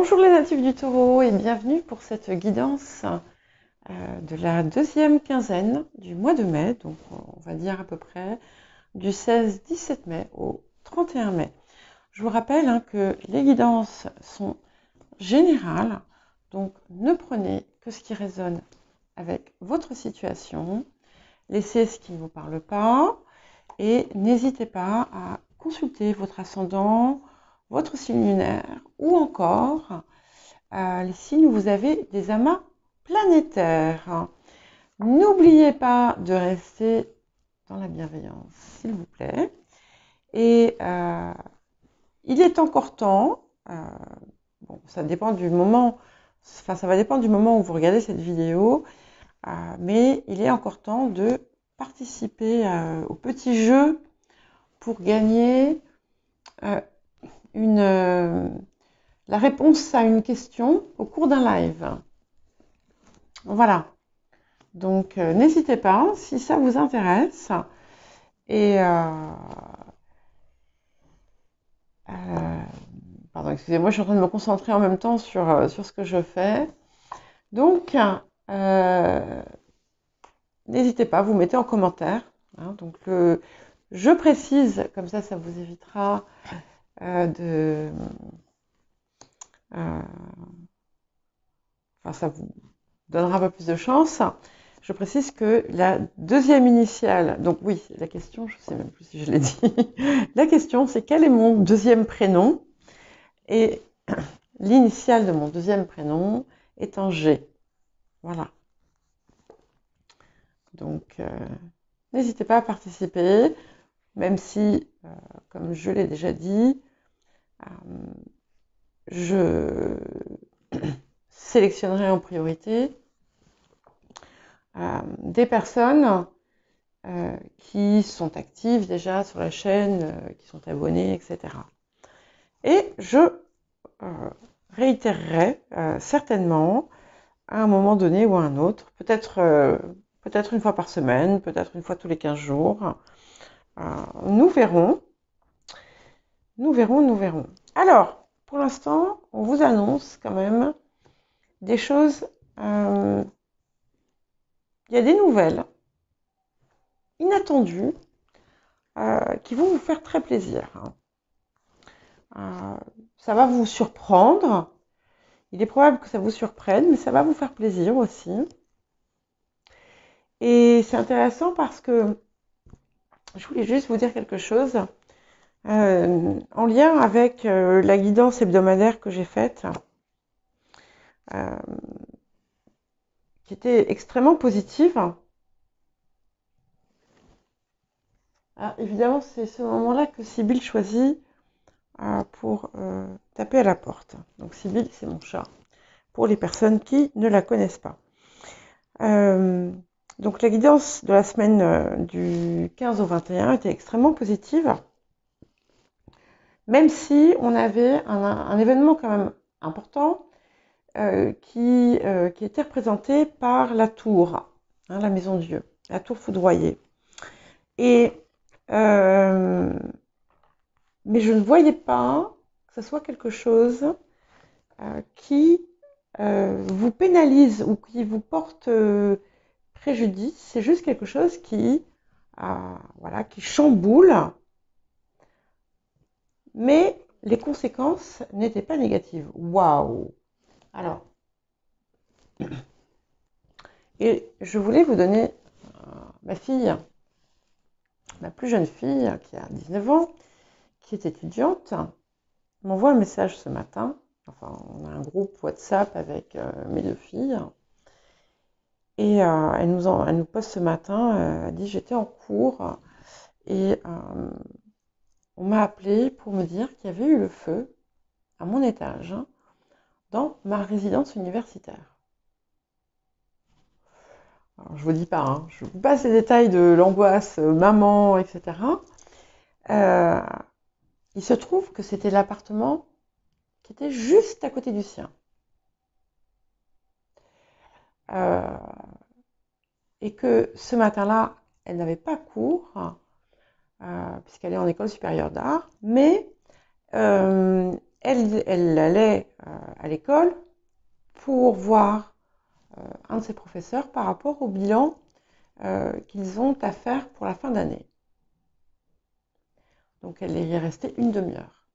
Bonjour les natifs du Taureau et bienvenue pour cette guidance de la deuxième quinzaine du mois de mai, donc on va dire à peu près du 16-17 mai au 31 mai. Je vous rappelle que les guidances sont générales, donc ne prenez que ce qui résonne avec votre situation, laissez ce qui ne vous parle pas et n'hésitez pas à consulter votre ascendant, votre signe lunaire ou encore les signes où vous avez des amas planétaires. N'oubliez pas de rester dans la bienveillance, s'il vous plaît. Et il est encore temps, bon, ça dépend du moment, enfin ça va dépendre du moment où vous regardez cette vidéo, mais il est encore temps de participer au petit jeu pour gagner la réponse à une question au cours d'un live. Voilà. Donc, n'hésitez pas si ça vous intéresse. Et pardon, excusez-moi, je suis en train de me concentrer en même temps sur ce que je fais. Donc, n'hésitez pas, vous mettez en commentaire. Donc, je précise, comme ça vous évitera enfin, ça vous donnera un peu plus de chance. Je précise que la deuxième initiale, donc oui, la question, je ne sais même plus si je l'ai dit, la question c'est quel est mon deuxième prénom? Et l'initiale de mon deuxième prénom est un G. Voilà. Donc, n'hésitez pas à participer, même si, comme je l'ai déjà dit, je sélectionnerai en priorité des personnes qui sont actives déjà sur la chaîne, qui sont abonnées, etc. Et je réitérerai certainement à un moment donné ou à un autre, peut-être une fois par semaine, peut-être une fois tous les 15 jours. Nous verrons. Nous verrons. Alors, pour l'instant, on vous annonce quand même des choses. Il y a des nouvelles inattendues qui vont vous faire très plaisir. Ça va vous surprendre. Il est probable que ça vous surprenne, mais ça va vous faire plaisir aussi. Et c'est intéressant parce que je voulais juste vous dire quelque chose en lien avec la guidance hebdomadaire que j'ai faite, qui était extrêmement positive. Alors, évidemment, c'est ce moment-là que Sibylle choisit pour taper à la porte. Donc Sibylle, c'est mon chat, pour les personnes qui ne la connaissent pas. Donc la guidance de la semaine du 15 au 21 était extrêmement positive, même si on avait un événement quand même important qui était représenté par la tour, la maison Dieu, la tour foudroyée. Et mais je ne voyais pas que ce soit quelque chose qui vous pénalise ou qui vous porte préjudice. C'est juste quelque chose qui chamboule, mais les conséquences n'étaient pas négatives. Waouh! Alors, et je voulais vous donner ma fille, ma plus jeune fille, qui a 19 ans, qui est étudiante, m'envoie un message ce matin. Enfin, on a un groupe WhatsApp avec mes deux filles. Et elle nous poste ce matin, elle dit j'étais en cours et on m'a appelé pour me dire qu'il y avait eu le feu à mon étage dans ma résidence universitaire. Alors, je vous dis pas, je vous passe les détails de l'angoisse, maman, etc. Il se trouve que c'était l'appartement qui était juste à côté du sien. Et que ce matin-là, elle n'avait pas cours, puisqu'elle est en école supérieure d'art, mais elle allait à l'école pour voir un de ses professeurs par rapport au bilan qu'ils ont à faire pour la fin d'année. Donc elle y est restée une demi-heure.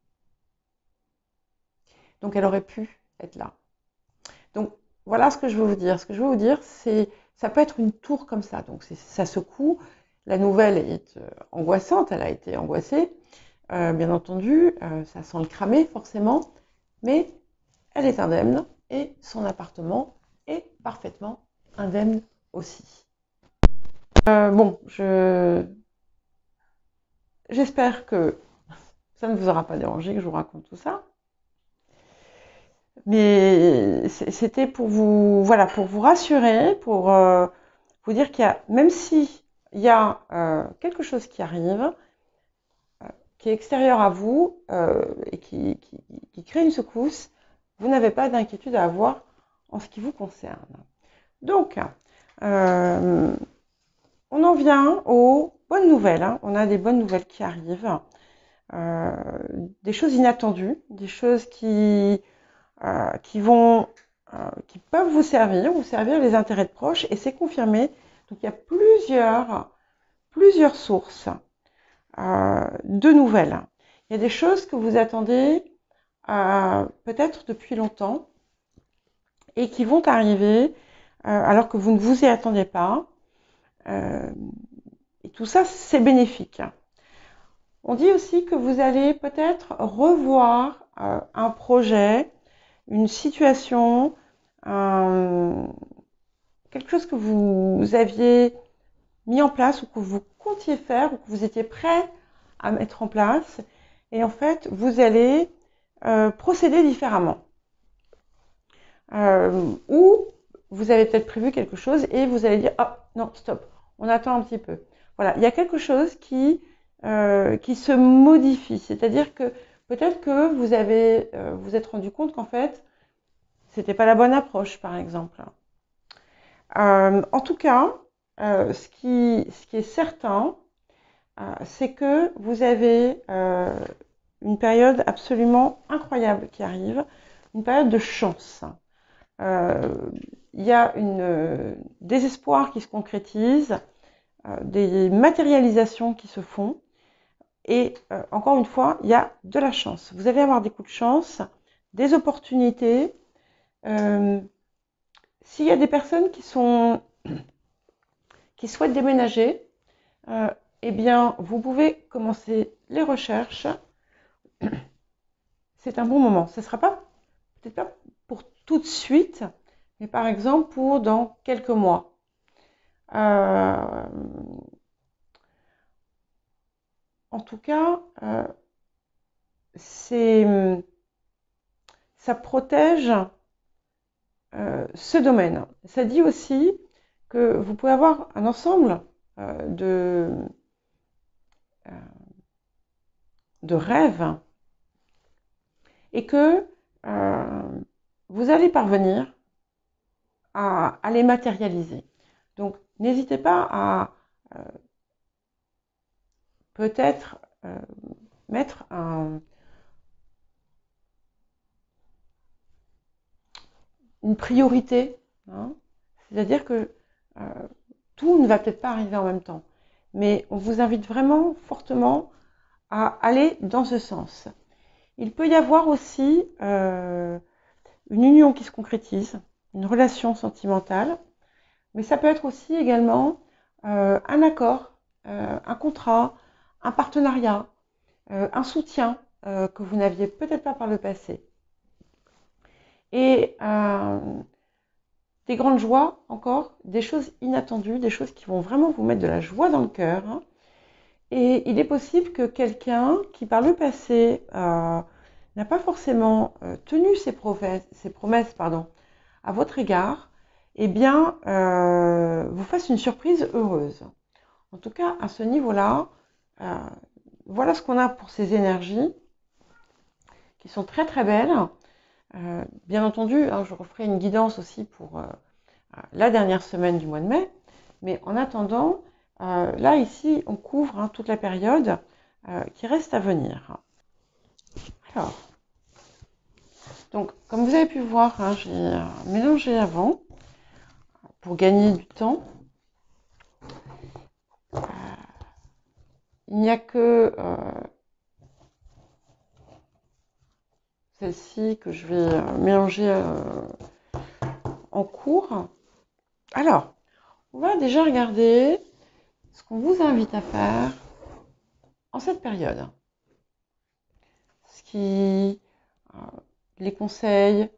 Donc elle aurait pu être là. Donc voilà ce que je veux vous dire. Ce que je veux vous dire, c'est ça peut être une tour comme ça. Donc ça secoue. La nouvelle est angoissante, elle a été angoissée. Bien entendu, ça sent le cramer forcément, mais elle est indemne et son appartement est parfaitement indemne aussi. Bon, j'espère que ça ne vous aura pas dérangé que je vous raconte tout ça. Mais c'était pour vous, voilà, pour vous rassurer, pour vous dire qu'il y a, même si il y a quelque chose qui arrive, qui est extérieur à vous et qui crée une secousse, vous n'avez pas d'inquiétude à avoir en ce qui vous concerne. Donc, on en vient aux bonnes nouvelles. Hein. On a des bonnes nouvelles qui arrivent, des choses inattendues, des choses qui peuvent vous servir les intérêts de proches, et c'est confirmé. Donc il y a plusieurs sources de nouvelles. Il y a des choses que vous attendez peut-être depuis longtemps et qui vont arriver alors que vous ne vous y attendez pas. Et tout ça, c'est bénéfique. On dit aussi que vous allez peut-être revoir un projet, une situation, quelque chose que vous aviez mis en place ou que vous comptiez faire ou que vous étiez prêt à mettre en place. Et en fait, vous allez procéder différemment. Ou vous avez peut-être prévu quelque chose et vous allez dire « Ah, non, stop, on attend un petit peu ». Voilà, il y a quelque chose qui se modifie. C'est-à-dire que peut-être que vous êtes rendu compte qu'en fait, c'était pas la bonne approche, par exemple. En tout cas, ce qui est certain, c'est que vous avez une période absolument incroyable qui arrive, une période de chance. Il y a des espoirs qui se concrétisent, des matérialisations qui se font, et encore une fois, il y a de la chance. Vous allez avoir des coups de chance, des opportunités. S'il y a des personnes qui souhaitent déménager, eh bien, vous pouvez commencer les recherches. C'est un bon moment. Ce ne sera peut-être pas pour tout de suite, mais par exemple pour dans quelques mois. En tout cas, ça protège ce domaine. Ça dit aussi que vous pouvez avoir un ensemble de rêves et que vous allez parvenir à les matérialiser. Donc, n'hésitez pas à peut-être mettre une priorité, hein. C'est-à-dire que tout ne va peut-être pas arriver en même temps, mais on vous invite vraiment fortement à aller dans ce sens. Il peut y avoir aussi une union qui se concrétise, une relation sentimentale, mais ça peut être aussi également un accord, un contrat, un partenariat, un soutien que vous n'aviez peut-être pas par le passé. Et des grandes joies encore, des choses inattendues, des choses qui vont vraiment vous mettre de la joie dans le cœur. Hein. Et il est possible que quelqu'un qui par le passé n'a pas forcément tenu ses promesses à votre égard, eh bien, vous fasse une surprise heureuse. En tout cas, à ce niveau-là, voilà ce qu'on a pour ces énergies qui sont très très belles. Bien entendu, hein, je referai une guidance aussi pour la dernière semaine du mois de mai. Mais en attendant, là ici, on couvre toute la période qui reste à venir. Alors, Donc, comme vous avez pu voir, hein, j'ai mélangé avant pour gagner du temps. Il n'y a que celle-ci que je vais mélanger en cours. Alors, on va déjà regarder ce qu'on vous invite à faire en cette période. Ce qui, les conseils.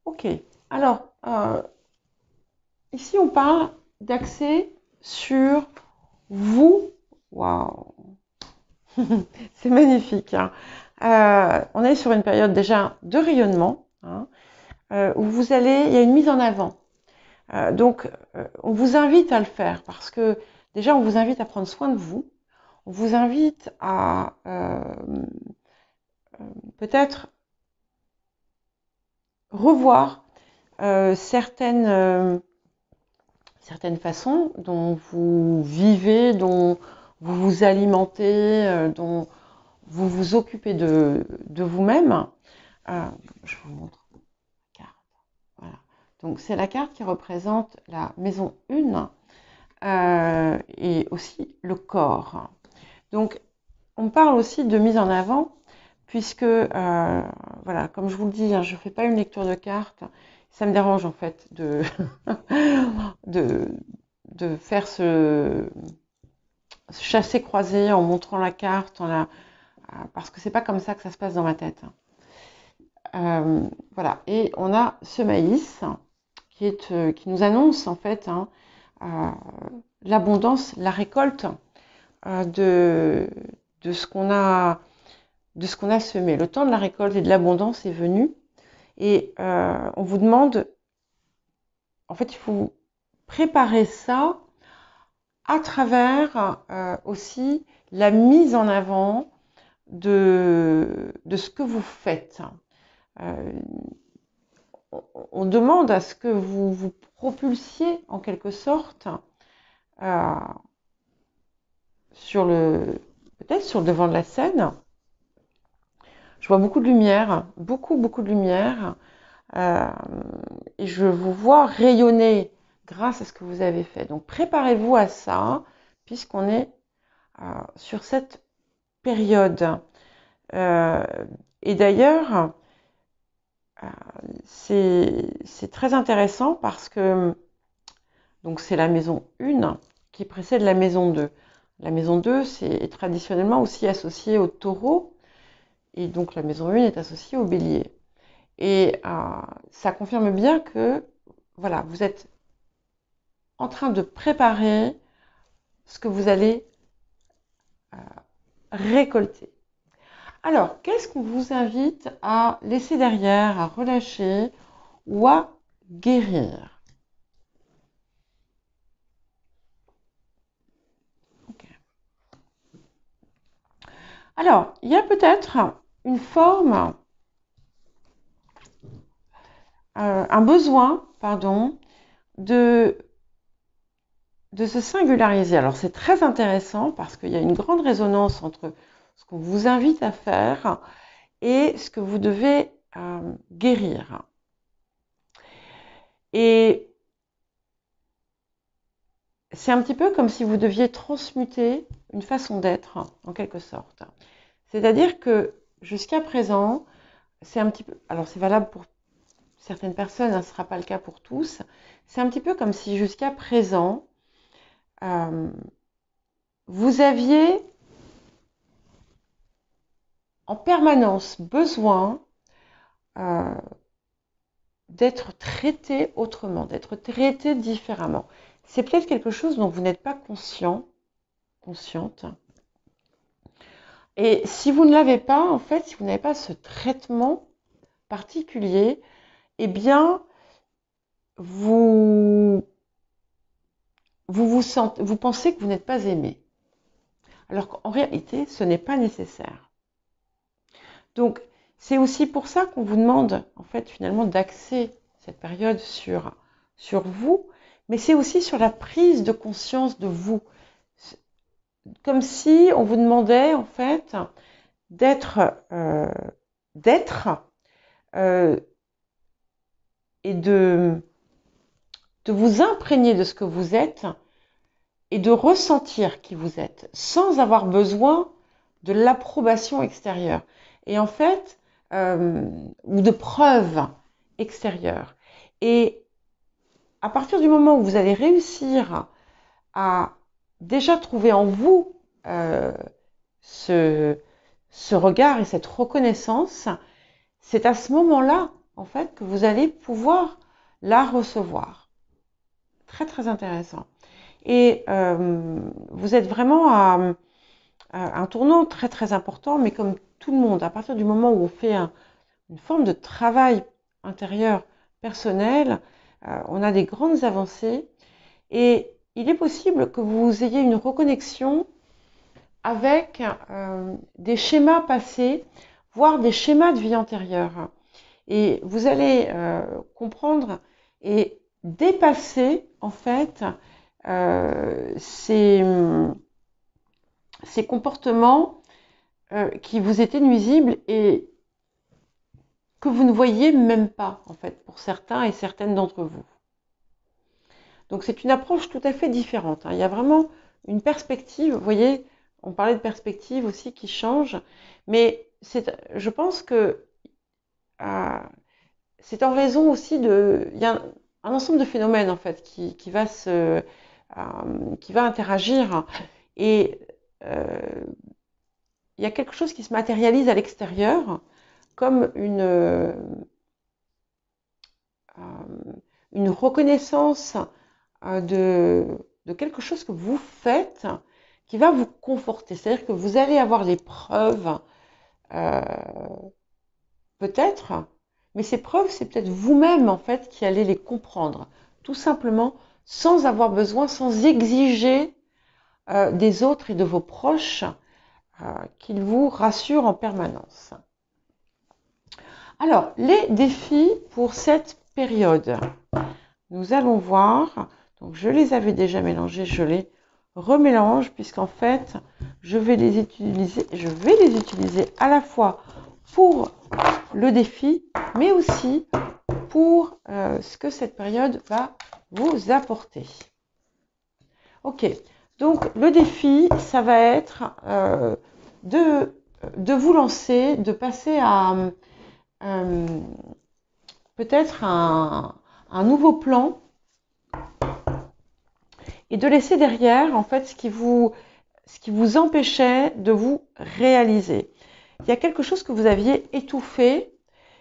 Ok, alors, ici on parle d'axer sur vous. Waouh, c'est magnifique. Hein. On est sur une période déjà de rayonnement, hein, où vous allez, il y a une mise en avant. Donc, on vous invite à le faire parce que déjà, on vous invite à prendre soin de vous. On vous invite à peut-être revoir certaines façons dont vous vivez, dont vous vous alimentez, dont vous vous occupez de vous-même. Je vous montre la carte. Voilà. Donc, c'est la carte qui représente la maison 1 et aussi le corps. Donc, on parle aussi de mise en avant, puisque, voilà, comme je vous le dis, hein, je ne fais pas une lecture de cartes. Ça me dérange, en fait, de faire ce chassé-croisé en montrant la carte, parce que c'est pas comme ça que ça se passe dans ma tête. Voilà, et on a ce maïs qui nous annonce, en fait, hein, l'abondance, la récolte de ce qu'on a semé. Le temps de la récolte et de l'abondance est venu. Et on vous demande, en fait, il faut préparer ça à travers aussi la mise en avant de ce que vous faites. On demande à ce que vous vous propulsiez en quelque sorte peut-être sur le devant de la scène. Je vois beaucoup de lumière, beaucoup de lumière, et je vous vois rayonner grâce à ce que vous avez fait. Donc préparez-vous à ça, puisqu'on est sur cette période. Et d'ailleurs, c'est très intéressant parce que donc c'est la maison 1 qui précède la maison 2. La maison 2 est traditionnellement aussi associée au taureau, et donc la maison 1 est associée au bélier. Et ça confirme bien que voilà, vous êtes en train de préparer ce que vous allez récolter. Alors, qu'est-ce qu'on vous invite à laisser derrière, à relâcher ou à guérir? Okay. Alors, il y a peut-être une forme, un besoin, pardon, de se singulariser. Alors, c'est très intéressant parce qu'il y a une grande résonance entre ce qu'on vous invite à faire et ce que vous devez guérir. Et c'est un petit peu comme si vous deviez transmuter une façon d'être, en quelque sorte. C'est-à-dire que jusqu'à présent, c'est un petit peu, alors c'est valable pour certaines personnes, ce ne sera pas le cas pour tous, c'est un petit peu comme si jusqu'à présent, vous aviez en permanence besoin d'être traité autrement, d'être traité différemment. C'est peut-être quelque chose dont vous n'êtes pas consciente. Et si vous ne l'avez pas, en fait, si vous n'avez pas ce traitement particulier, eh bien, vous pensez que vous n'êtes pas aimé. Alors qu'en réalité, ce n'est pas nécessaire. Donc, c'est aussi pour ça qu'on vous demande, en fait, finalement, d'axer cette période sur vous, mais c'est aussi sur la prise de conscience de vous. Comme si on vous demandait, en fait, d'être euh, et de vous imprégner de ce que vous êtes et de ressentir qui vous êtes sans avoir besoin de l'approbation extérieure. Et en fait, ou de preuves extérieures. Et à partir du moment où vous allez réussir à déjà trouver en vous ce regard et cette reconnaissance, c'est à ce moment-là, en fait, que vous allez pouvoir la recevoir. Très, très intéressant. Et vous êtes vraiment à un tournant très, très important, mais comme tout le monde, à partir du moment où on fait une forme de travail intérieur personnel, on a des grandes avancées et il est possible que vous ayez une reconnexion avec des schémas passés, voire des schémas de vie antérieure. Et vous allez comprendre et dépasser en fait ces comportements qui vous étaient nuisibles et que vous ne voyez même pas en fait pour certains et certaines d'entre vous. Donc c'est une approche tout à fait différente. Il y a vraiment une perspective, vous voyez, on parlait de perspective aussi qui change, mais je pense que c'est en raison aussi il y a un ensemble de phénomènes en fait qui va interagir et il y a quelque chose qui se matérialise à l'extérieur comme une reconnaissance de quelque chose que vous faites qui va vous conforter. C'est-à-dire que vous allez avoir les preuves, peut-être, mais ces preuves, c'est peut-être vous-même en fait qui allez les comprendre, tout simplement, sans avoir besoin, sans exiger des autres et de vos proches qu'ils vous rassurent en permanence. Alors, les défis pour cette période. Nous allons voir, donc je les avais déjà mélangés, je les remélange puisqu'en fait, je vais les utiliser à la fois pour le défi, mais aussi pour ce que cette période va vous apporter. Ok, donc le défi, ça va être de vous lancer, de passer à peut-être un nouveau plan et de laisser derrière en fait ce qui vous empêchait de vous réaliser. Il y a quelque chose que vous aviez étouffé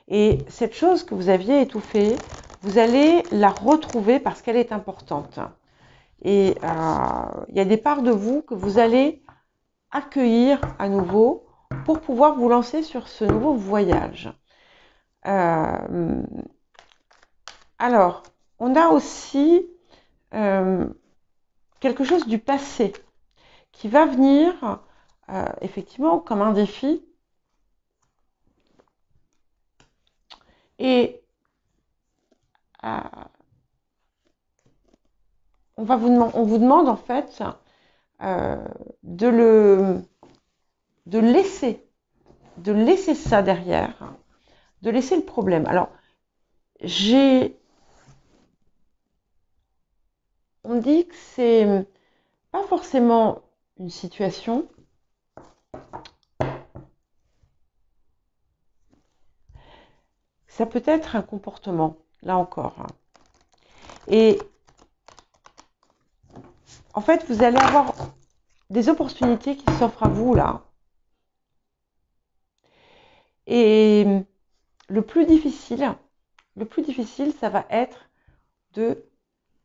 et cette chose que vous aviez étouffée, vous allez la retrouver parce qu'elle est importante. Et il y a des parts de vous que vous allez accueillir à nouveau pour pouvoir vous lancer sur ce nouveau voyage. Alors, on a aussi quelque chose du passé qui va venir effectivement comme un défi. Et on vous demande en fait de laisser ça derrière, de laisser le problème. Alors, on me dit que c'est pas forcément une situation, ça peut être un comportement, là encore. Et en fait, vous allez avoir des opportunités qui s'offrent à vous là. Et le plus difficile, ça va être de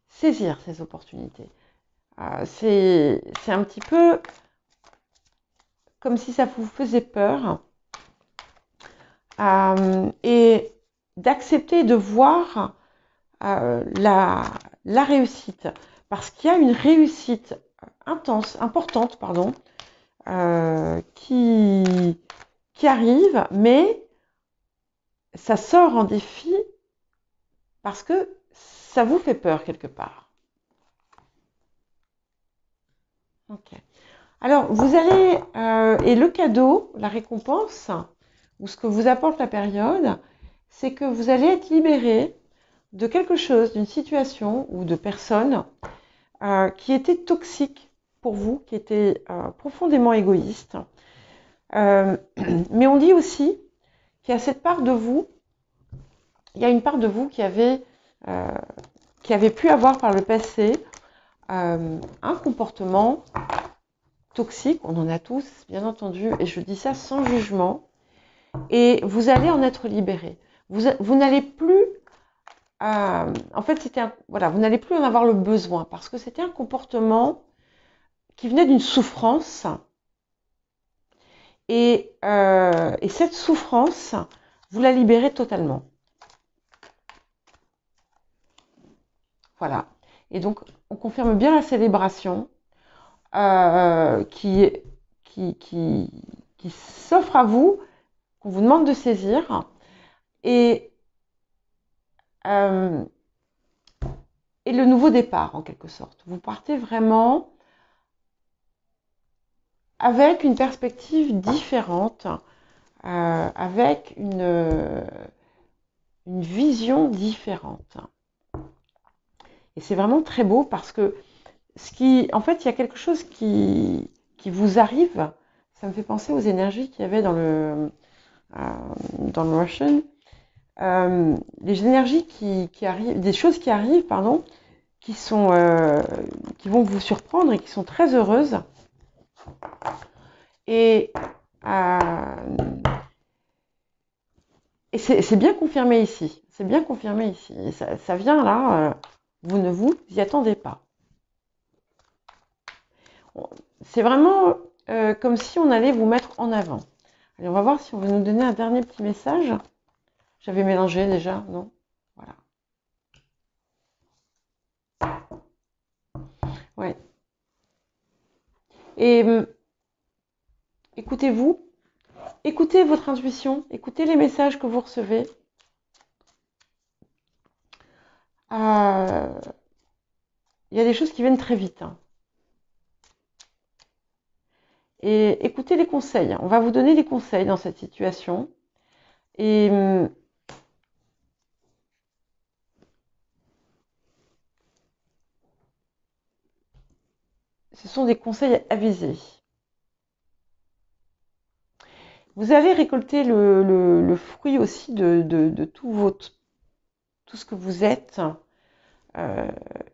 saisir ces opportunités. C'est un petit peu comme si ça vous faisait peur et d'accepter de voir la réussite. Parce qu'il y a une réussite importante, qui arrive, mais ça sort en défi parce que ça vous fait peur quelque part. Ok. Alors, vous allez, et le cadeau, la récompense, ou ce que vous apporte la période, c'est que vous allez être libéré de quelque chose, d'une situation ou de personnes qui étaient toxiques pour vous, qui étaient profondément égoïstes. Mais on dit aussi qu'il y a cette part de vous, il y a une part de vous qui avait pu avoir par le passé un comportement toxique, on en a tous, bien entendu, et je dis ça sans jugement, et vous allez en être libéré. Vous n'allez plus, en fait, voilà, vous n'allez plus en avoir le besoin, parce que c'était un comportement qui venait d'une souffrance, et cette souffrance, vous la libérez totalement. Voilà. Et donc, on confirme bien la célébration qui s'offre à vous, qu'on vous demande de saisir. Et le nouveau départ, en quelque sorte. Vous partez vraiment avec une perspective différente, avec une vision différente. Et c'est vraiment très beau parce que en fait, il y a quelque chose qui vous arrive. Ça me fait penser aux énergies qu'il y avait dans le Russian. Les énergies qui arrivent, des choses qui arrivent, pardon, qui vont vous surprendre et qui sont très heureuses. Et c'est bien confirmé ici. C'est bien confirmé ici. Et ça vient là. Vous ne vous y attendez pas. C'est vraiment comme si on allait vous mettre en avant. Allez, on va voir si on veut nous donner un dernier petit message. J'avais mélangé déjà, non? Voilà. Ouais. Et écoutez-vous, écoutez votre intuition, écoutez les messages que vous recevez. Il y a des choses qui viennent très vite. Hein. Et écoutez les conseils. On va vous donner des conseils dans cette situation. Et ce sont des conseils avisés. Vous allez récolter le fruit aussi de tout ce que vous êtes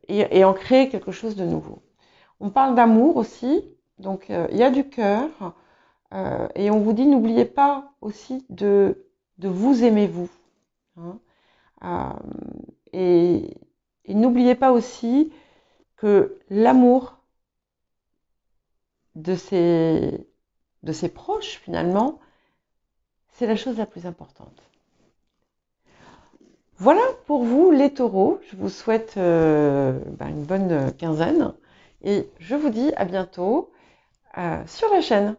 et en créer quelque chose de nouveau. On parle d'amour aussi, donc il y a du cœur et on vous dit n'oubliez pas aussi de vous aimer vous. Hein, et n'oubliez pas aussi que l'amour de ses proches finalement, c'est la chose la plus importante. Voilà pour vous les taureaux. Je vous souhaite une bonne quinzaine et je vous dis à bientôt sur la chaîne.